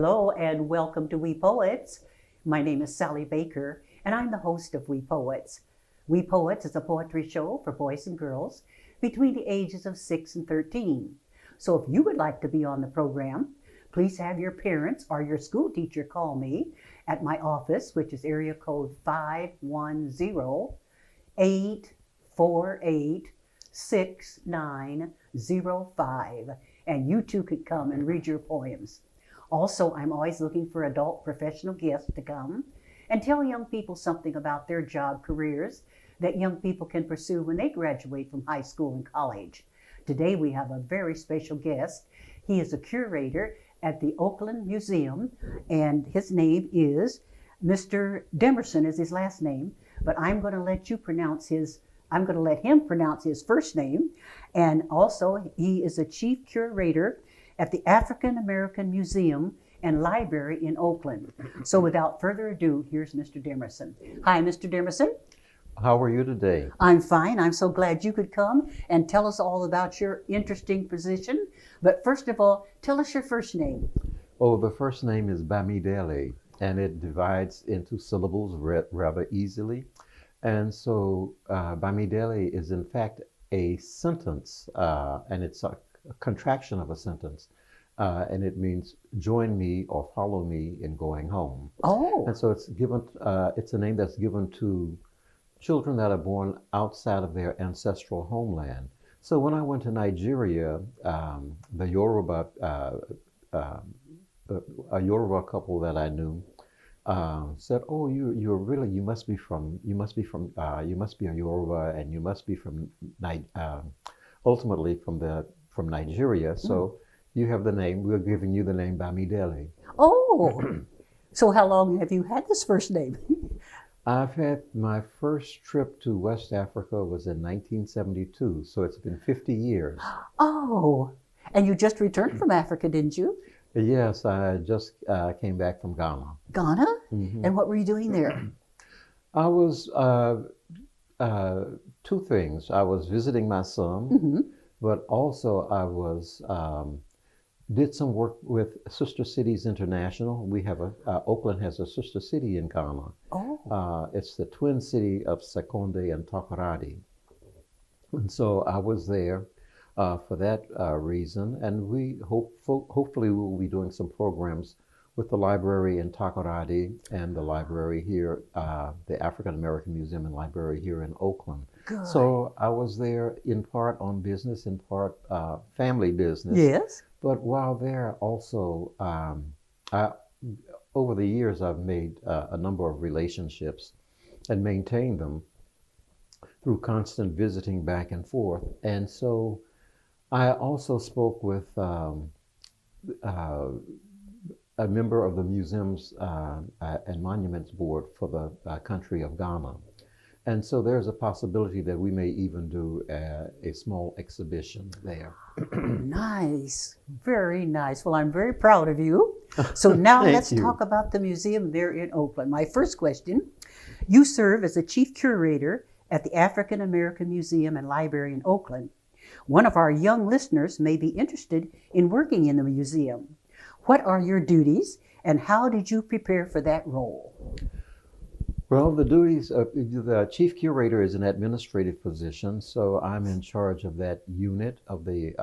Hello and welcome to We Poets. My name is Sally Baker and I'm the host of We Poets. We Poets is a poetry show for boys and girls between the ages of 6 and 13. So if you would like to be on the program, please have your parents or your school teacher call me at my office, which is area code 510-848-6905. And you too could come and read your poems. Also, I'm always looking for adult professional guests to come and tell young people something about their job careers that young people can pursue when they graduate from high school and college. Today we have a very special guest. He is a curator at the Oakland Museum, and his name is Mr. Demerson is his last name, but I'm going to let him pronounce his first name. And also he is a chief curator at the African American Museum and Library in Oakland. So without further ado, here's Mr. Demerson. Hi, Mr. Demerson. How are you today? I'm fine. I'm so glad you could come and tell us all about your interesting position. But first of all, tell us your first name. Oh, the first name is Bamidele, and it divides into syllables rather easily. And so Bamidele is in fact a sentence, and it's a contraction of a sentence. And it means join me or follow me in going home. Oh. And so it's given. It's a name that's given to children that are born outside of their ancestral homeland. So when I went to Nigeria, the Yoruba, a Yoruba couple that I knew said, "Oh, you must be a Yoruba, and you must be ultimately from Nigeria. So you have the name. We're giving you the name Bamidele." Oh. So how long have you had this first name? I've had my first trip to West Africa was in 1972, so it's been 50 years. Oh, and you just returned from Africa, didn't you? Yes, I just came back from Ghana. Ghana? Mm-hmm. And what were you doing there? I was two things. I was visiting my son, but also I was did some work with Sister Cities International. We have Oakland has a sister city in Ghana. Oh. It's the twin city of Sekonde and Takoradi. And so I was there for that reason. And we hopefully we'll be doing some programs with the library in Takoradi and the library here, the African American Museum and Library here in Oakland. Good. So I was there in part on business, in part family business. Yes. But while there also, over the years, I've made a number of relationships and maintained them through constant visiting back and forth. And so I also spoke with a member of the Museums and Monuments Board for the country of Ghana. And so there's a possibility that we may even do a small exhibition there. Nice. Very nice. Well, I'm very proud of you. So now let's talk about the museum there in Oakland. My first question, you serve as a chief curator at the African American Museum and Library in Oakland. One of our young listeners may be interested in working in the museum. What are your duties and how did you prepare for that role? Well, the duties of the chief curator is an administrative position, so I'm in charge of that unit of the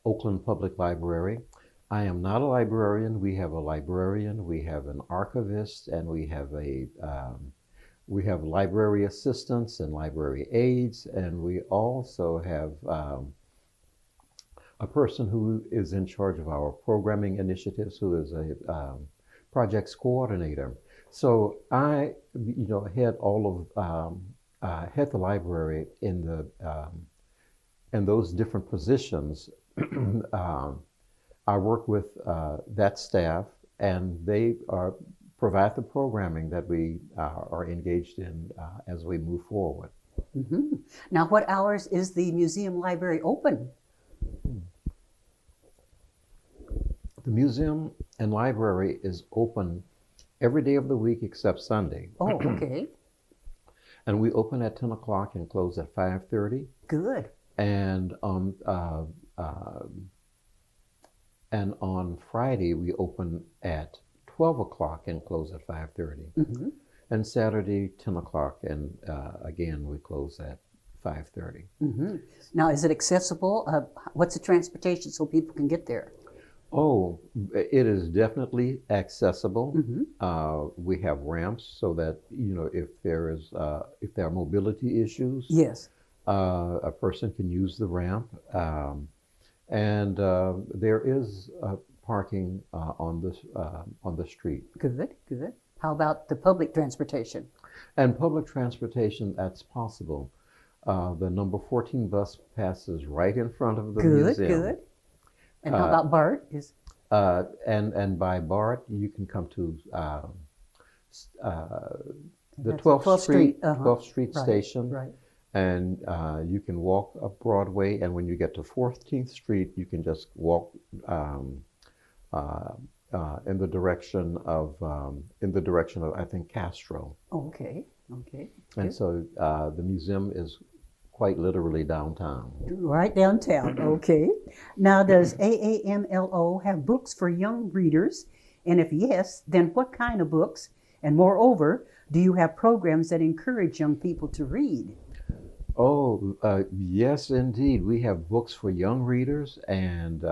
Oakland Public Library. I am not a librarian. We have a librarian, we have an archivist, and we have library assistants and library aides, and we also have a person who is in charge of our programming initiatives, who is a projects coordinator. So I, had all of had the library in those different positions. I work with that staff, and they provide the programming that we are engaged in as we move forward. Mm-hmm. Now, what hours is the museum library open? The museum and library is open every day of the week except Sunday. Oh, okay. And we open at 10 o'clock and close at 5:30. Good. And And on Friday, we open at 12 o'clock and close at 5:30. Mm-hmm. And Saturday, 10 o'clock, and again, we close at 5:30. Mm-hmm. Now, is it accessible? What's the transportation so people can get there? Oh, it is definitely accessible. Mm-hmm. We have ramps so that, if there are mobility issues, Yes. a person can use the ramp. And there is parking on the street. Good, good. How about the public transportation? And public transportation, that's possible. The number 14 bus passes right in front of the Good, museum. good. And how about BART? And by BART, you can come to the That's 12th 12th Street, Street, 12th Street Right, station, right. and you can walk up Broadway. And when you get to 14th Street, you can just walk in the direction of I think Castro. Okay, okay. And Good. so the museum is quite literally downtown. Right downtown, okay. Now, does AAMLO have books for young readers? And if yes, then what kind of books? And moreover, do you have programs that encourage young people to read? Oh, yes, indeed. We have books for young readers and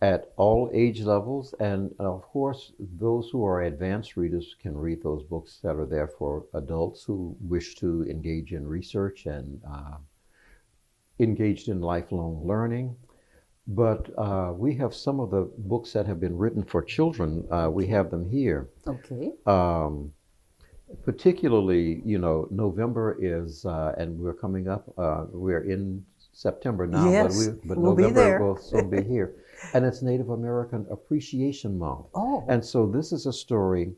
at all age levels. And of course, those who are advanced readers can read those books that are there for adults who wish to engage in research and engaged in lifelong learning. But we have some of the books that have been written for children. We have them here. Okay. Particularly, November is, and we're coming up, we're in September now, Yes, but we'll be November there. will soon be here. And it's Native American Appreciation Month. Oh, And so this is a story,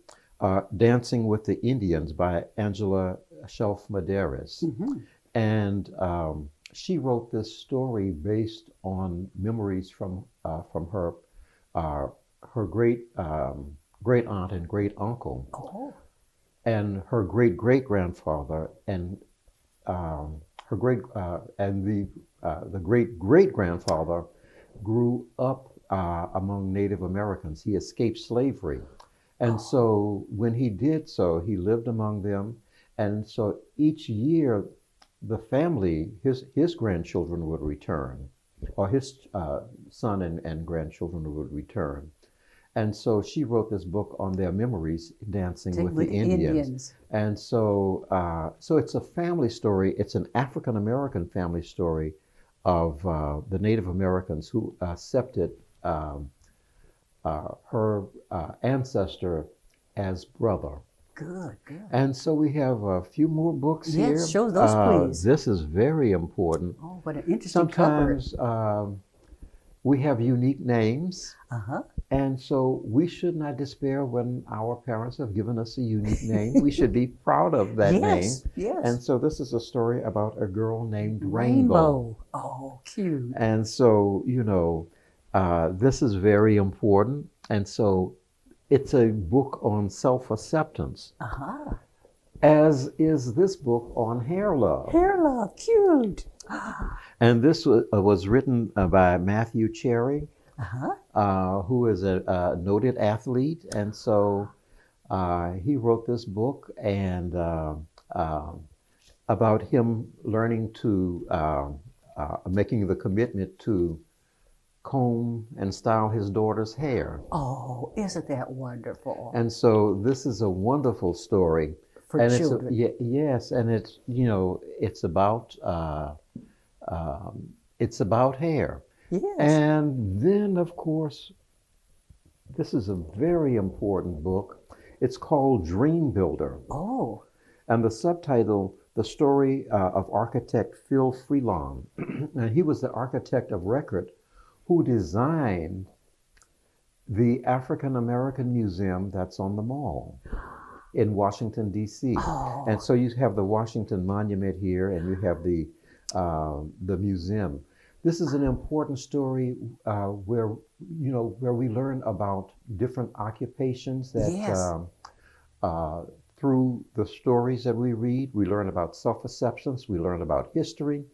Dancing with the Indians by Angela Shelf Medeiros. mhm. And she wrote this story based on memories from her great great aunt and great uncle, Oh, and her great great grandfather, and her great and the great great grandfather grew up among Native Americans. He escaped slavery, and so when he did so, he lived among them, and so each year the family, his grandchildren would return, or his son and grandchildren would return. And so she wrote this book on their memories, Dancing with the Indians. And so, so it's a family story. It's an African American family story of the Native Americans who accepted her ancestor as brother. Good, good. And so we have a few more books here. Yes, show those, please. This is very important. Oh, what an interesting cover. Sometimes we have unique names. Uh-huh. And so we should not despair when our parents have given us a unique name. We should be proud of that name. Yes, yes. And so this is a story about a girl named Rainbow. Oh, cute. And so, this is very important. And so it's a book on self-acceptance, Uh-huh. as is this book on hair love. Hair love, cute. And this was written by Matthew Cherry, Uh-huh. who is a noted athlete. And so he wrote this book and about him learning to, making the commitment to comb and style his daughter's hair. Oh, isn't that wonderful? And so this is a wonderful story. For And children. yes, and it's, it's about hair. Yes. And then, of course, this is a very important book. It's called Dream Builder. Oh, And the subtitle, The Story of Architect Phil Freelon. And he was the architect of record who designed the African American Museum that's on the mall in Washington, D.C. Oh. And so you have the Washington Monument here, and you have the museum. This is an important story where we learn about different occupations that Yes. through the stories that we read. We learn about self-acceptance. We learn about history.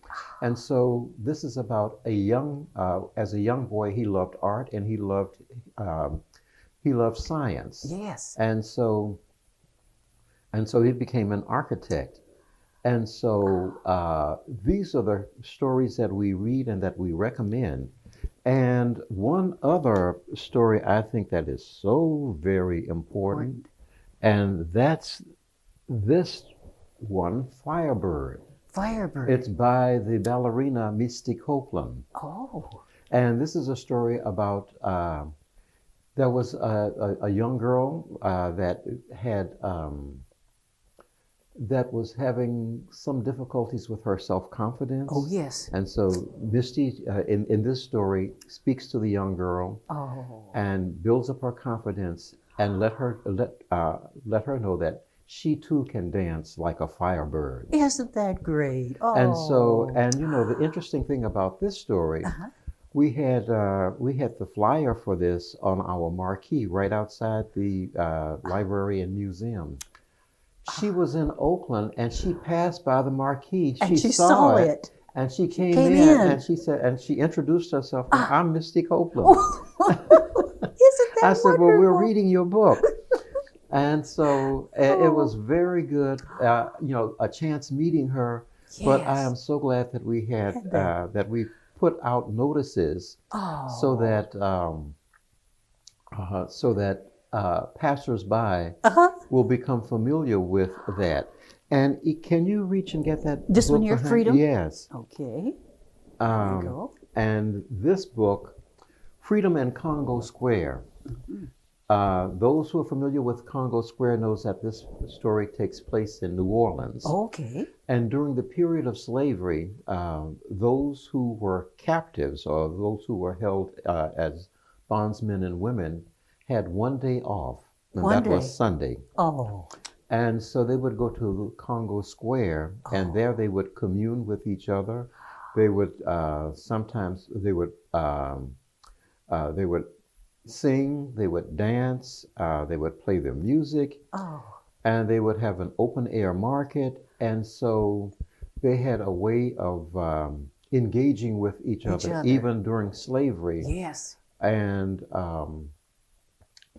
And so this is about as a young boy, he loved art and he loved science. Yes. And so he became an architect. And so these are the stories that we read and that we recommend. And one other story I think that is so very important, and that's this one, Firebird. Firebird. It's by the ballerina Mystique Oakland. Oh. And this is a story about there was a young girl that was having some difficulties with her self-confidence. Oh, yes. And so Misty, in this story, speaks to the young girl and builds up her confidence and let her know that she too can dance like a firebird. Isn't that great? Oh. And you know, the interesting thing about this story, we had the flyer for this on our marquee right outside the library and museum. She was in Oakland and she passed by the marquee. And she saw it. And she came in and she said, and she introduced herself. I'm Mystique Oakland. Isn't that I said, well, wonderful? we're reading your book. And so it was very good, you know, a chance meeting her. Yes. But I am so glad that we had that we put out notices so that passers-by will become familiar with that. And can you reach and get that? This book one here, behind? Freedom? Yes. Okay. There you go. And this book, Freedom in Congo Square. Those who are familiar with Congo Square knows that this story takes place in New Orleans. Okay. And during the period of slavery, those who were captives or those who were held as bondsmen and women had one day off, and that was Sunday. Oh. And so they would go to Congo Square, and there they would commune with each other. They would sometimes they would sing, they would dance, they would play their music, and they would have an open air market. And so they had a way of engaging with each other, even during slavery. Yes. And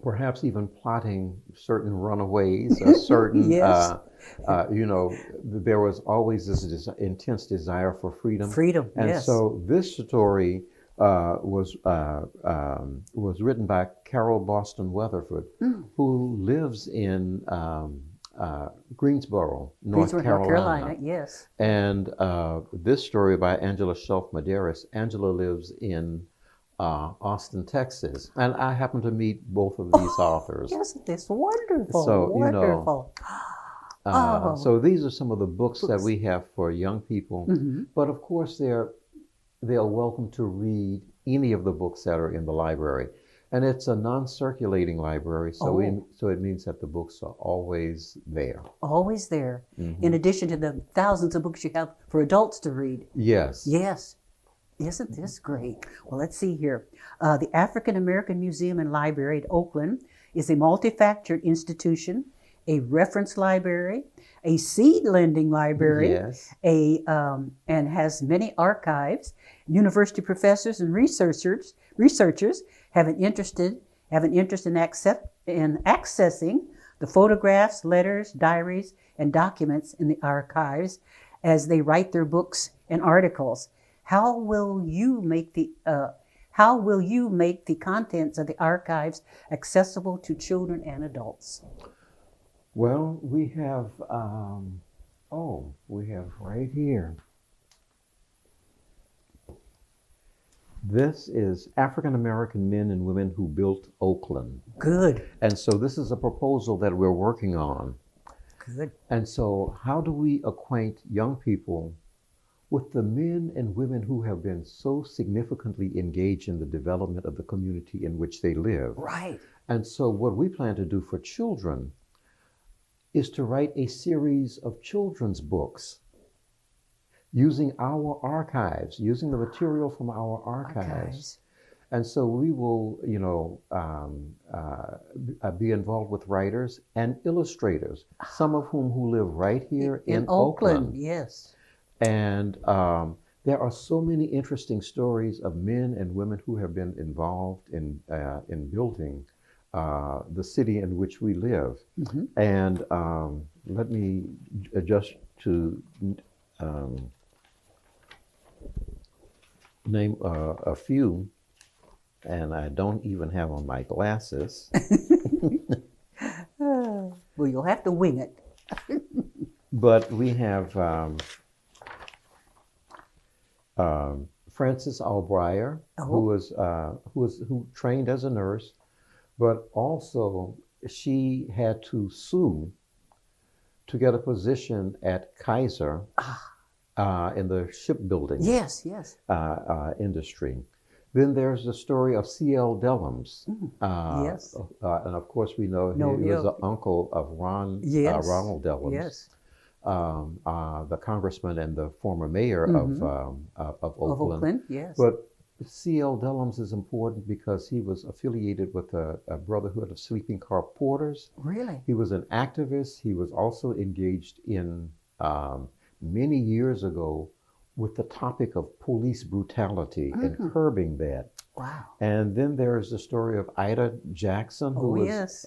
perhaps even plotting certain runaways, or certain, you know, there was always this intense desire for freedom. Freedom, and so this story was written by Carol Boston Weatherford, who lives in Greensboro, North Carolina. Yes. And this story by Angela Shelf Medeiros. Angela lives in Austin, Texas, and I happen to meet both of these authors. Isn't this wonderful? So wonderful. you know, so these are some of the books that we have for young people. But of course, they are welcome to read any of the books that are in the library, and it's a non-circulating library, so so it means that the books are always there. Always there. In addition to the thousands of books you have for adults to read. Yes. Yes. Isn't this great? Well, let's see here. The African American Museum and Library at Oakland is a multi-factored institution, a reference library, a seed lending library, and has many archives. University professors and researchers have an interest in accessing the photographs, letters, diaries, and documents in the archives as they write their books and articles. How will you make the contents of the archives accessible to children and adults? Well, we have right here. This is African American men and women who built Oakland. Good. And so this is a proposal that we're working on. Good. And so how do we acquaint young people with the men and women who have been so significantly engaged in the development of the community in which they live? Right. And so what we plan to do for children is to write a series of children's books using our archives, using the material from our archives. And so we will, be involved with writers and illustrators, some of whom who live right here In in Oakland, Oakland. yes. And there are so many interesting stories of men and women who have been involved in building the city in which we live. Hmm. And let me just to name a few, and I don't even have on my glasses. Well, you'll have to wing it. But we have Frances Albrier, Oh. who trained as a nurse, but also she had to sue to get a position at Kaiser in the shipbuilding Yes, yes. industry. Then there's the story of C.L. Dellums. Yes. And of course, we know No, he was yeah. the uncle of Yes. Ronald Dellums, Yes. the congressman and the former mayor of Of Oakland. Oakland, yes. But C.L. Dellums is important because he was affiliated with a brotherhood of sleeping car porters. Really? He was an activist. He was also engaged in many years ago with the topic of police brutality and curbing that. Wow. And then there's the story of Ida Jackson, Yes.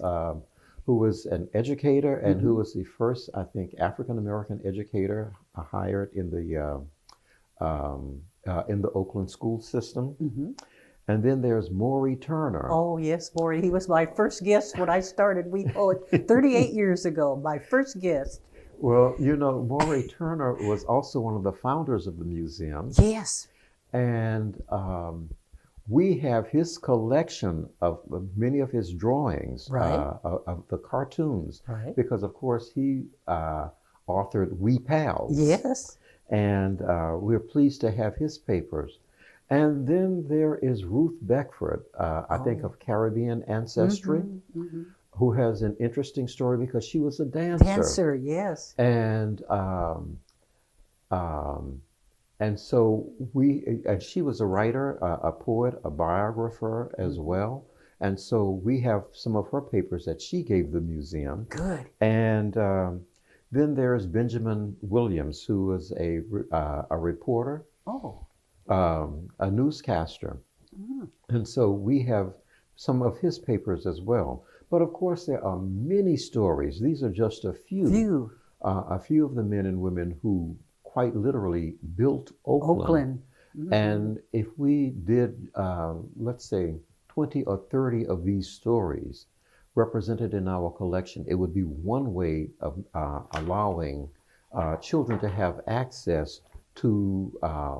who was an educator and who was the first, I think, African American educator hired in the Oakland school system. And then there's Maury Turner. Oh, yes, Maury. He was my first guest when I started We Poet 38 years ago. My first guest. Well, Maury Turner was also one of the founders of the museum. Yes. And we have his collection of many of his drawings, Right. of the cartoons, Right. because of course he authored We Pals. Yes. And we're pleased to have his papers. And then there is Ruth Beckford, I think of Caribbean ancestry, who has an interesting story because she was a dancer. Dancer, yes. And so and she was a writer, a poet, a biographer as well. And so we have some of her papers that she gave the museum. Good. And then there's Benjamin Williams, who was a reporter, Oh. a newscaster. And so we have some of his papers as well. But of course, there are many stories. These are just a few of the men and women who quite literally built Oakland. And if we did, let's say, 20 or 30 of these stories represented in our collection, it would be one way of allowing children to have access to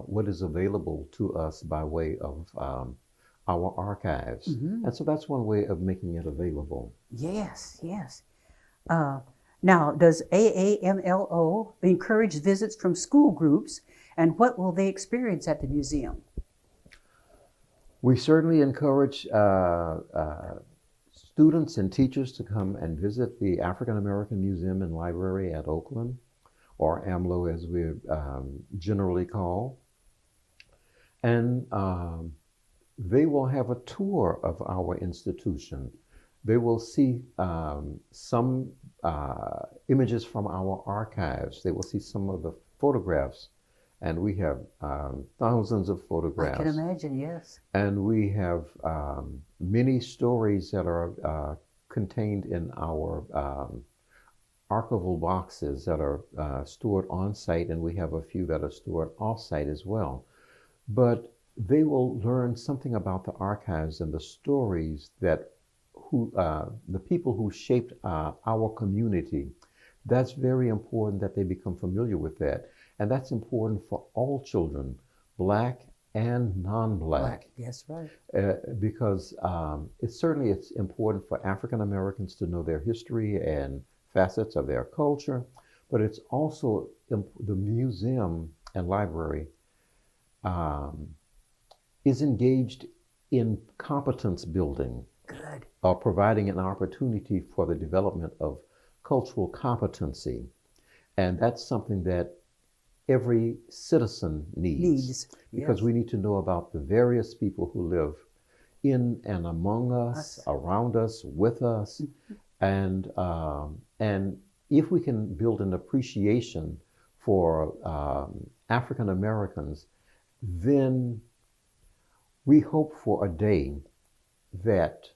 what is available to us by way of our archives. And so that's one way of making it available. Yes, yes. Now, does AAMLO encourage visits from school groups, and what will they experience at the museum? We certainly encourage students and teachers to come and visit the African American Museum and Library at Oakland, or AMLO as we generally call. And they will have a tour of our institution. They will see some images from our archives. They will see some of the photographs, and we have thousands of photographs. I can imagine, yes. And we have many stories that are contained in our archival boxes that are stored on site, and we have a few that are stored off site as well. But they will learn something about the archives and the stories that the people who shaped our community. That's very important that they become familiar with that. And that's important for all children, Black and non-Black. Yes, right. Because it's important for African Americans to know their history and facets of their culture, but it's also the museum and library is engaged in competence building. Good. Providing an opportunity for the development of cultural competency. And that's something that every citizen needs. Because we need to know about the various people who live in and among us, around us, with us, and if we can build an appreciation for African Americans, then we hope for a day that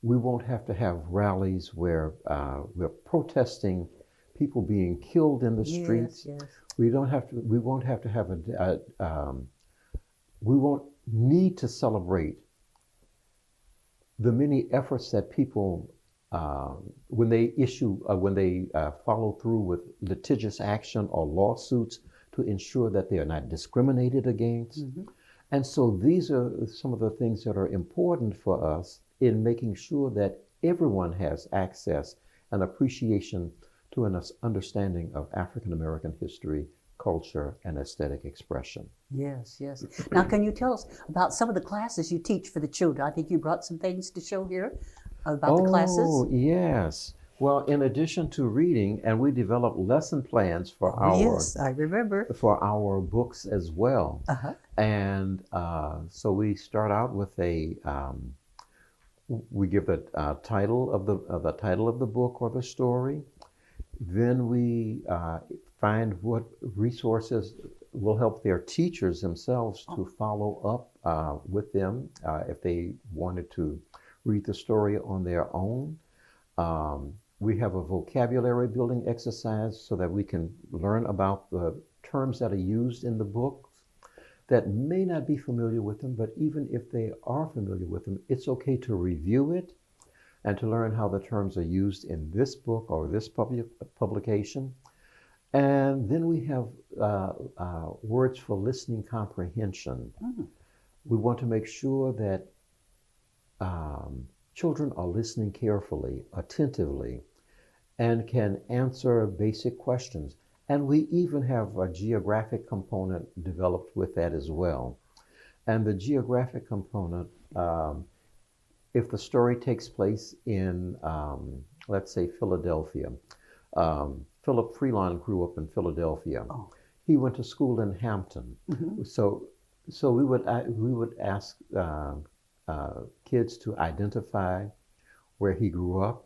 we won't have to have rallies where we're protesting people being killed in the streets. Yes. We don't have to. We won't have to have we won't need to celebrate the many efforts that people, when they follow through with litigious action or lawsuits to ensure that they are not discriminated against. And so these are some of the things that are important for us in making sure that everyone has access and appreciation to an understanding of African American history, culture, and aesthetic expression. Yes. Now, can you tell us about some of the classes you teach for the children? I think you brought some things to show here about the classes. Oh, yes. Well, in addition to reading, and we develop lesson plans for Yes, I remember. for our books as well. And so we start out with we give the title of the title of the book or the story. Then we find what resources will help their teachers themselves to follow up with them if they wanted to read the story on their own. We have a vocabulary building exercise so that we can learn about the terms that are used in the books that may not be familiar with them, but even if they are familiar with them, it's okay to review it and to learn how the terms are used in this book or this publication. And then we have words for listening comprehension. We want to make sure that children are listening carefully, attentively, and can answer basic questions. And we even have a geographic component developed with that as well. And the geographic component, if the story takes place in, let's say, Philadelphia, Philip Freelon grew up in Philadelphia. He went to school in Hampton. So we would ask kids to identify where he grew up,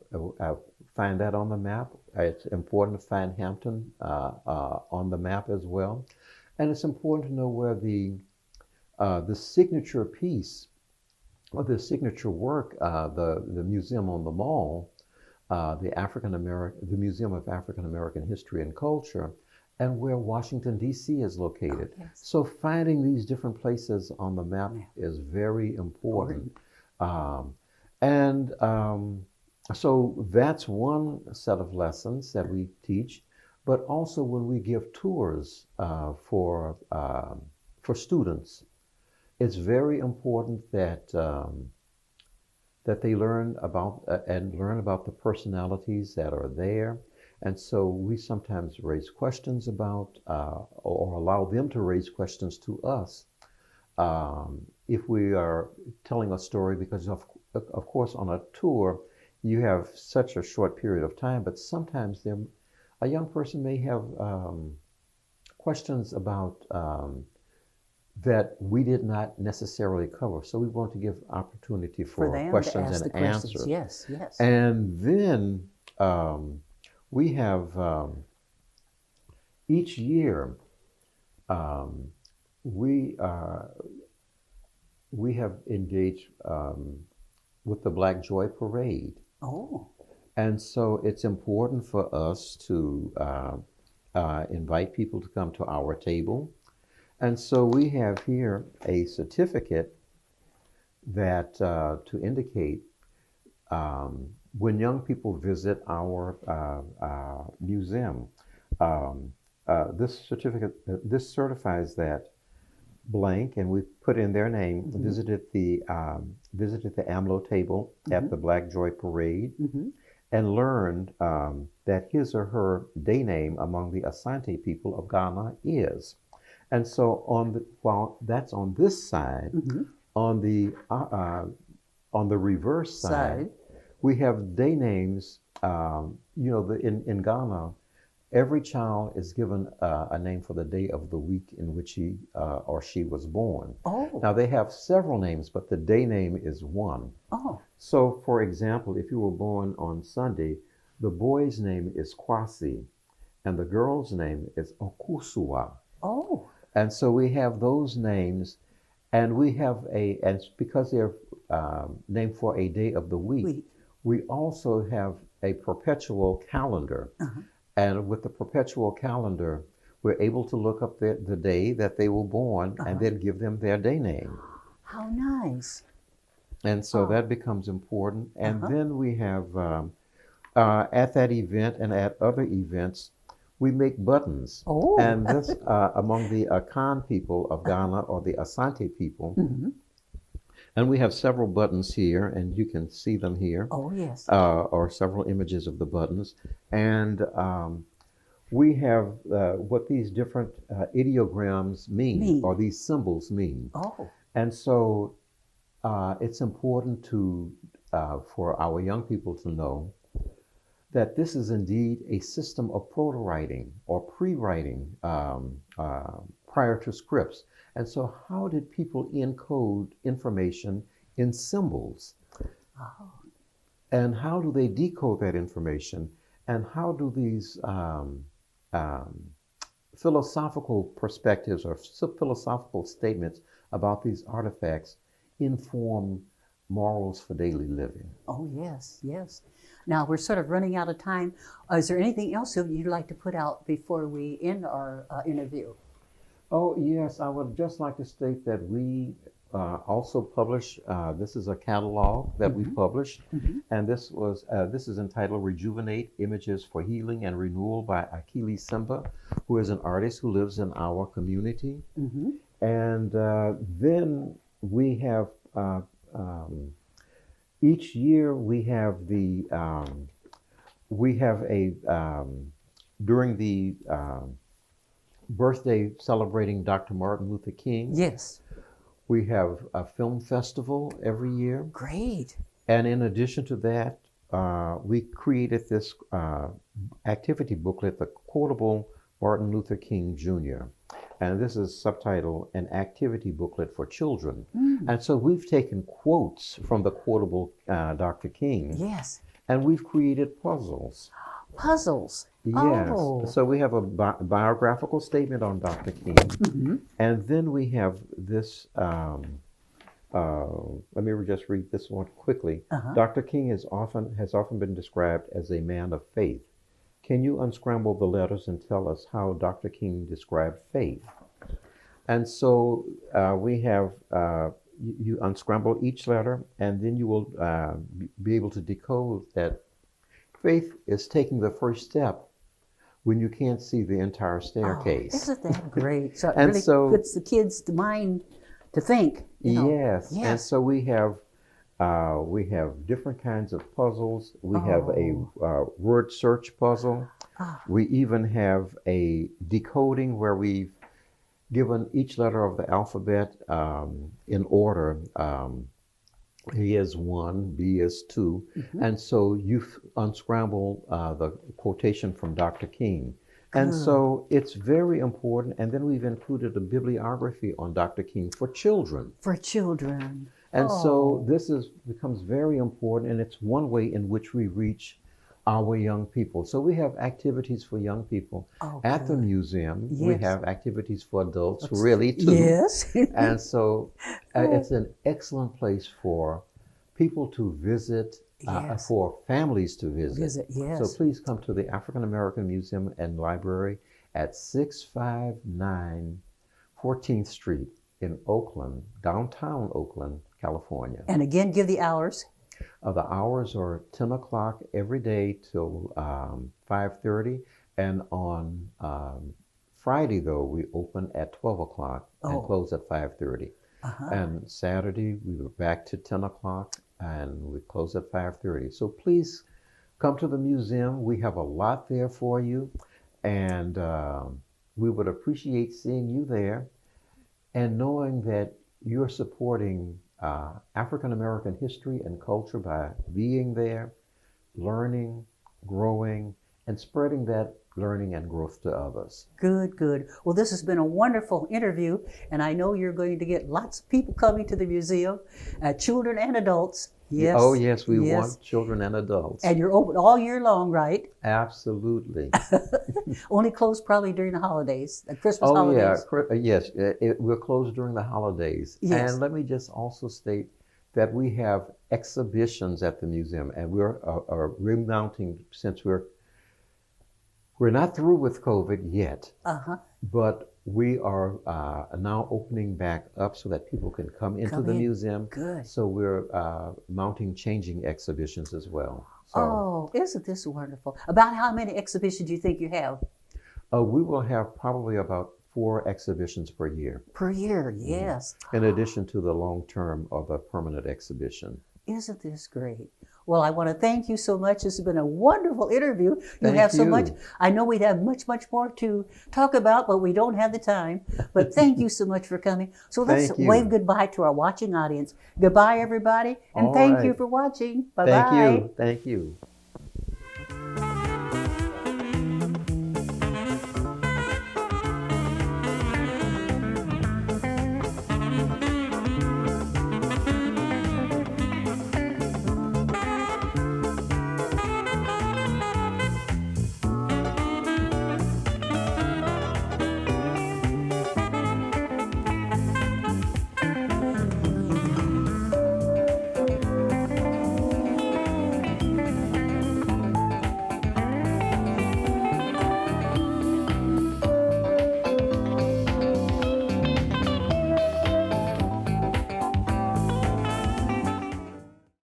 find that on the map. It's important to find Hampton on the map as well. And it's important to know where the signature piece or the signature work, the museum on the mall, the Museum of African American History and Culture, and where Washington, D.C. is located. So finding these different places on the map is very important. So that's one set of lessons that we teach, but also when we give tours for students, it's very important that that they learn about the personalities that are there. And so we sometimes raise questions about or allow them to raise questions to us if we are telling a story, because of course on a tour you have such a short period of time, but sometimes a young person may have questions about that we did not necessarily cover. So we want to give opportunity for questions and answers. Yes. And then we have each year we have engaged with the Black Joy Parade. And so it's important for us to invite people to come to our table. And so we have here a certificate that to indicate when young people visit our museum, this certificate, this certifies that blank, and we put in their name, visited the AMLO table at the Black Joy Parade, and learned that his or her day name among the Asante people of Ghana is. And so while that's on this side, on the reverse side, we have day names. In Ghana, every child is given a name for the day of the week in which he or she was born. Oh, Now, they have several names, but the day name is one. oh, So, for example, if you were born on Sunday, the boy's name is Kwasi, and the girl's name is Okusua. oh, And so we have those names, and we have and because they're named for a day of the week, week. we also have a perpetual calendar. Uh-huh. And with the perpetual calendar, we're able to look up the day that they were born and then give them their day name. How nice. And so Oh. that becomes important. And then we have, at that event and at other events, we make buttons. Oh. And this, among the Akan people of Ghana or the Asante people, Mm-hmm. and we have several buttons here, and you can see them here, Oh, yes. or several images of the buttons. And we have what these different ideograms mean, or these symbols mean. Oh. And so it's important for our young people to know that this is indeed a system of proto-writing or pre-writing prior to scripts. And so how did people encode information in symbols? Oh. And how do they decode that information? And how do these philosophical perspectives or philosophical statements about these artifacts inform morals for daily living? Oh, yes, yes. Now, we're sort of running out of time. Is there anything else you'd like to put out before we end our interview? Oh, yes, I would just like to state that we also publish, this is a catalog that we published, and this is entitled Rejuvenate Images for Healing and Renewal by Akili Simba, who is an artist who lives in our community. And then we have, each year we have during the birthday celebrating Dr. Martin Luther King. Yes. We have a film festival every year. Great. And in addition to that, we created this activity booklet, the Quotable Martin Luther King Jr. And this is subtitled An Activity Booklet for Children. And so we've taken quotes from the Quotable Dr. King. Yes. And we've created puzzles. Puzzles. Yes. Oh. So we have a biographical statement on Dr. King. And then we have this, let me just read this one quickly. Dr. King has often been described as a man of faith. Can you unscramble the letters and tell us how Dr. King described faith? And so we have, you unscramble each letter, and then you will be able to decode that faith is taking the first step when you can't see the entire staircase. Oh, isn't that great? So it really puts the kids' mind to think. Yes. And so we have different kinds of puzzles. We have a word search puzzle. We even have a decoding where we've given each letter of the alphabet in order. A is 1, B is 2. And so you unscramble the quotation from Dr. King. And so it's very important. And then we've included a bibliography on Dr. King for children. For children. And so this becomes very important, and it's one way in which we reach our young people. So we have activities for young people at the museum. Yes. We have activities for adults, really, too. Yes. And so it's an excellent place for people to visit, for families to visit. Yes. So please come to the African American Museum and Library at 659 14th Street in Oakland, downtown Oakland, California. And again, give the hours. The hours are 10 o'clock every day till 5:30. And on Friday, though, we open at 12 o'clock and close at 5:30. And Saturday, we were back to 10 o'clock and we close at 5:30. So please come to the museum. We have a lot there for you. And we would appreciate seeing you there and knowing that you're supporting African American history and culture by being there, learning, growing, and spreading that learning and growth to others. Good, good. Well, this has been a wonderful interview, and I know you're going to get lots of people coming to the museum, children and adults. Yes. Oh, yes, we yes. want children and adults. And you're open all year long, right? Absolutely. Only closed probably during the holidays, the Christmas Oh, holidays. yeah. Yes, we're closed during the holidays. Yes. And let me just also state that we have exhibitions at the museum, and we're remounting since we're not through with COVID yet, but we are now opening back up so that people can come into the museum. Good. So we're mounting changing exhibitions as well. So, oh, isn't this wonderful? About how many exhibitions do you think you have? we will have probably about 4 exhibitions per year. Per year, yes. In addition to the long-term or the permanent exhibition. Isn't this great? Well, I want to thank you so much. This has been a wonderful interview. You Thank have so you. much. I know we'd have much, much more to talk about, but we don't have the time. But thank you so much for coming. So let's Thank you. wave goodbye to our watching audience. Goodbye, everybody, and All thank right. you for watching. Bye-bye. Thank you. Thank you.